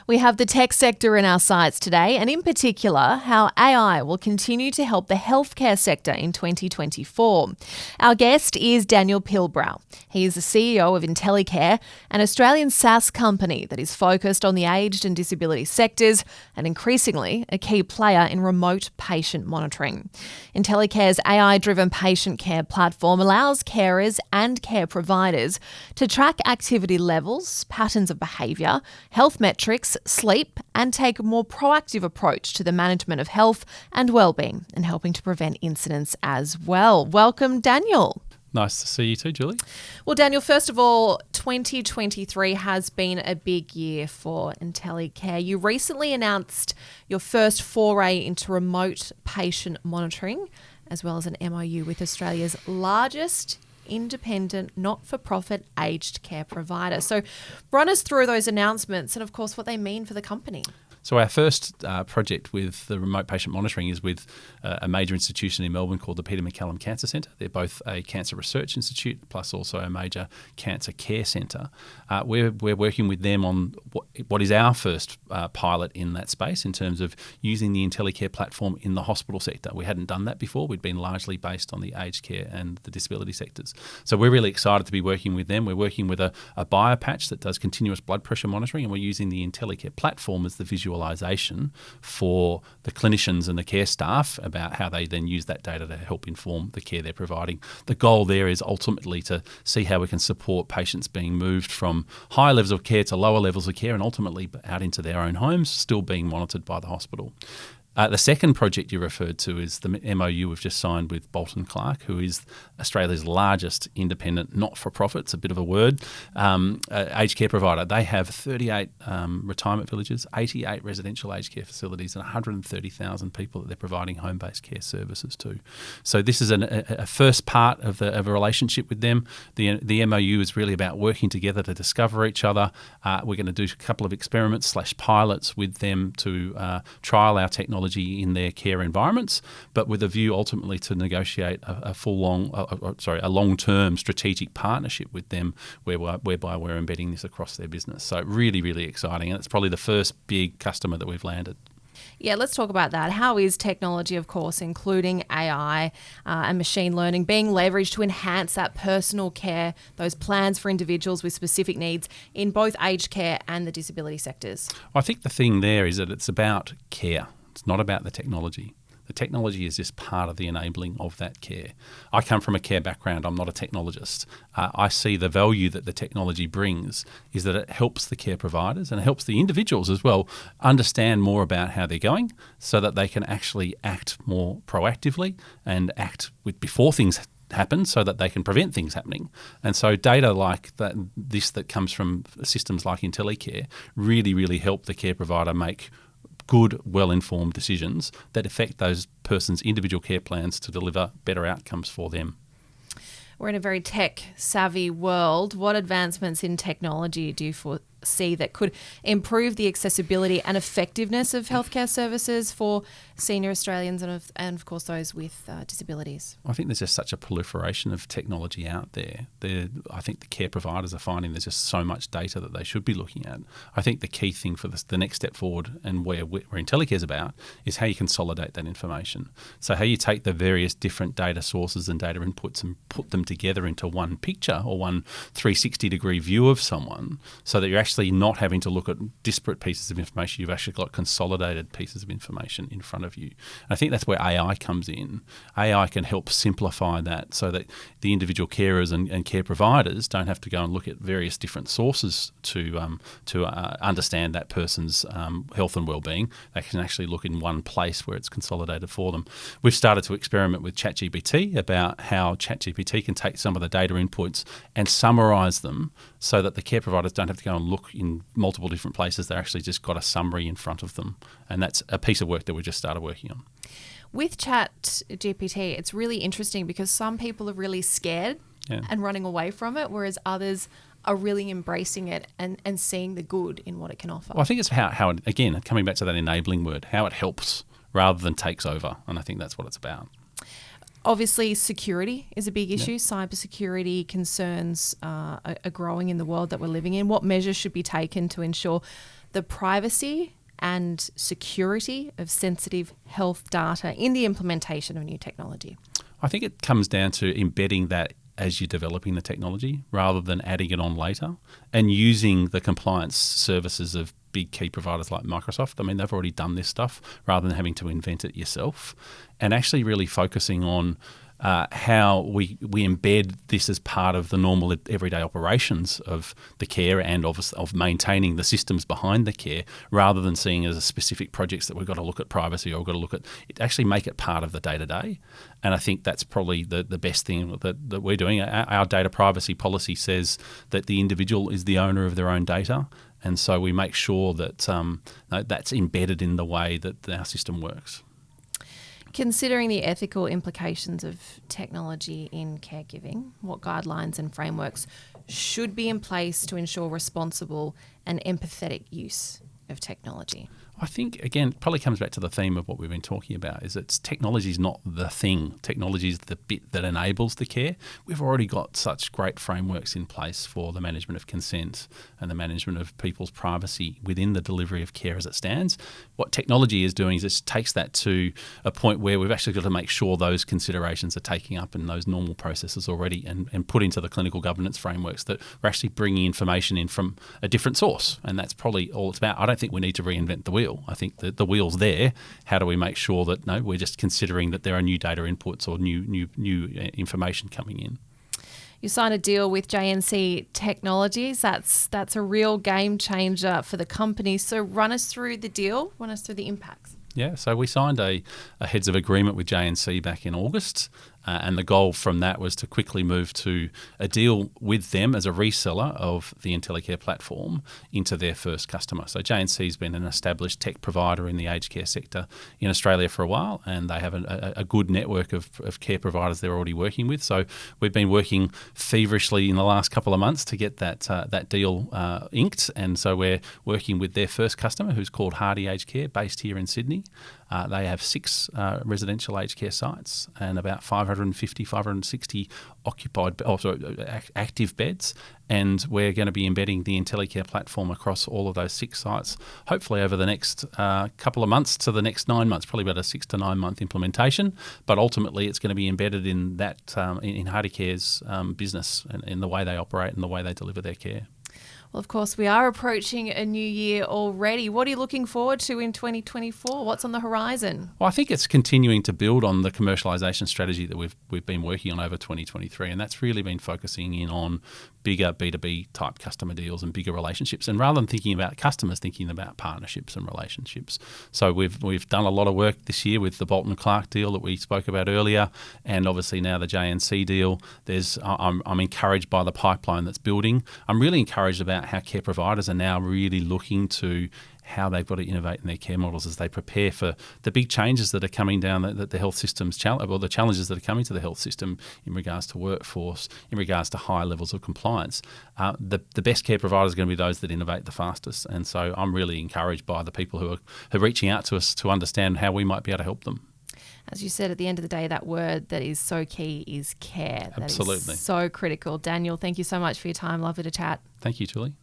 We have the tech sector in our sights today, and in particular, how AI will continue to help the healthcare sector in 2024. Our guest is Daniel Pilbrow. He is the CEO of Intelicare, an Australian SaaS company that is focused on the aged and disability sectors and increasingly a key player in remote patient monitoring. Intelicare's AI-driven patient care platform allows carers and care providers to track activity levels, patterns of behaviour, health metrics, sleep, and take a more proactive approach to the management of health and wellbeing and helping to prevent incidents as well. Welcome, Daniel. Nice to see you too, Julie. Well, Daniel, first of all, 2023 has been a big year for Intelicare. You recently announced your first foray into remote patient monitoring, as well as an MOU with Australia's largest independent, not-for-profit aged care provider. So run us through those announcements and, of course, what they mean for the company. So our first project with the remote patient monitoring is with a major institution in Melbourne called the Peter MacCallum Cancer Centre. They're both a cancer research institute plus also a major cancer care centre. We're working with them on what is our first pilot in that space in terms of using the Intelicare platform in the hospital sector. We hadn't done that before. We'd been largely based on the aged care and the disability sectors. So we're really excited to be working with them. We're working with a biopatch that does continuous blood pressure monitoring, and we're using the Intelicare platform as the visualisation for the clinicians and the care staff about how they then use that data to help inform the care they're providing. The goal there is ultimately to see how we can support patients being moved from higher levels of care to lower levels of care and ultimately out into their own homes, still being monitored by the hospital. The second project you referred to is the MOU we've just signed with Bolton Clark, who is Australia's largest independent, not-for-profit, it's a bit of a word, aged care provider. They have 38 retirement villages, 88 residential aged care facilities and 130,000 people that they're providing home-based care services to. So this is a first part of a relationship with them. The MOU is really about working together to discover each other. We're going to do a couple of experiments/pilots with them to trial our technology in their care environments, but with a view ultimately to negotiate a long-term strategic partnership with them whereby we're embedding this across their business. So really, really exciting. And it's probably the first big customer that we've landed. Yeah, let's talk about that. How is technology, of course, including AI and machine learning, being leveraged to enhance that personal care, those plans for individuals with specific needs in both aged care and the disability sectors? I think the thing there is that it's about care. It's not about the technology. The technology is just part of the enabling of that care. I come from a care background. I'm not a technologist. I see the value that the technology brings is that it helps the care providers and it helps the individuals as well understand more about how they're going so that they can actually act more proactively and act before things happen so that they can prevent things happening. And so data like that comes from systems like Intelicare really, really help the care provider make good, well-informed decisions that affect those persons' individual care plans to deliver better outcomes for them. We're in a very tech-savvy world. What advancements in technology do you foresee that could improve the accessibility and effectiveness of healthcare services for senior Australians and of course, those with disabilities? I think there's just such a proliferation of technology out there. I think the care providers are finding there's just so much data that they should be looking at. I think the key thing for the next step forward and where Intelicare is about is how you consolidate that information. So how you take the various different data sources and data inputs and put them together into one picture or one 360-degree view of someone so that you're actually not having to look at disparate pieces of information. You've actually got consolidated pieces of information in front of you. And I think that's where AI comes in. AI can help simplify that so that the individual carers and care providers don't have to go and look at various different sources to understand that person's health and well-being. They can actually look in one place where it's consolidated for them. We've started to experiment with ChatGPT about how ChatGPT can take some of the data inputs and summarise them so that the care providers don't have to go and look in multiple different places. They're actually just got a summary in front of them. And that's a piece of work that we just started working on. With ChatGPT, it's really interesting because some people are really scared and running away from it, whereas others are really embracing it and seeing the good in what it can offer. Well, I think it's how it, again, coming back to that enabling word, how it helps rather than takes over. And I think that's what it's about. Obviously, security is a big issue. Yep. Cybersecurity concerns are growing in the world that we're living in. What measures should be taken to ensure the privacy and security of sensitive health data in the implementation of new technology? I think it comes down to embedding that as you're developing the technology rather than adding it on later, and using the compliance services of big key providers like Microsoft. I mean, they've already done this stuff rather than having to invent it yourself, and actually really focusing on how we embed this as part of the normal everyday operations of the care and of maintaining the systems behind the care, rather than seeing it as a specific projects that we've got to look at privacy or we've got to look at it. Actually make it part of the day-to-day. And I think that's probably the best thing that we're doing. Our data privacy policy says that the individual is the owner of their own data, and so we make sure that that's embedded in the way that our system works. Considering the ethical implications of technology in caregiving, what guidelines and frameworks should be in place to ensure responsible and empathetic use of technology? I think, again, it probably comes back to the theme of what we've been talking about, is that technology is not the thing. Technology is the bit that enables the care. We've already got such great frameworks in place for the management of consent and the management of people's privacy within the delivery of care as it stands. What technology is doing is it takes that to a point where we've actually got to make sure those considerations are taking up in those normal processes already, and put into the clinical governance frameworks that we're actually bringing information in from a different source. And that's probably all it's about. I don't think we need to reinvent the wheel. I think that the wheel's there. How do we make sure that we're just considering that there are new data inputs or new information coming in? You signed a deal with JNC Technologies. That's a real game changer for the company. So run us through the deal. Run us through the impacts. Yeah, so we signed a heads of agreement with JNC back in August. And the goal from that was to quickly move to a deal with them as a reseller of the Intelicare platform into their first customer. So JNC has been an established tech provider in the aged care sector in Australia for a while, and they have a good network of care providers they're already working with. So we've been working feverishly in the last couple of months to get that deal inked, and so we're working with their first customer, who's called Hardy Aged Care, based here in Sydney. They have 6 residential aged care sites and about 560 active beds, and we're going to be embedding the Intelicare platform across all of those 6 sites, hopefully over the next couple of months to the next 9 months, probably about a 6 to 9 month implementation. But ultimately, it's going to be embedded in that in Hardy Care's business and in the way they operate and the way they deliver their care. Well, of course, we are approaching a new year already. What are you looking forward to in 2024? What's on the horizon? Well, I think it's continuing to build on the commercialisation strategy that we've been working on over 2023, and that's really been focusing in on bigger B2B type customer deals and bigger relationships. And rather than thinking about customers, thinking about partnerships and relationships. So we've done a lot of work this year with the Bolton & Clark deal that we spoke about earlier, and obviously now the JNC deal. I'm encouraged by the pipeline that's building. I'm really encouraged about how care providers are now really looking to how they've got to innovate in their care models as they prepare for the big changes that are coming down the health system's the challenges that are coming to the health system in regards to workforce, in regards to high levels of compliance. The best care providers are going to be those that innovate the fastest, and so I'm really encouraged by the people who are reaching out to us to understand how we might be able to help them. As you said, at the end of the day, that word that is so key is care. Absolutely. That is so critical. Daniel, thank you so much for your time. Lovely to chat. Thank you, Julie.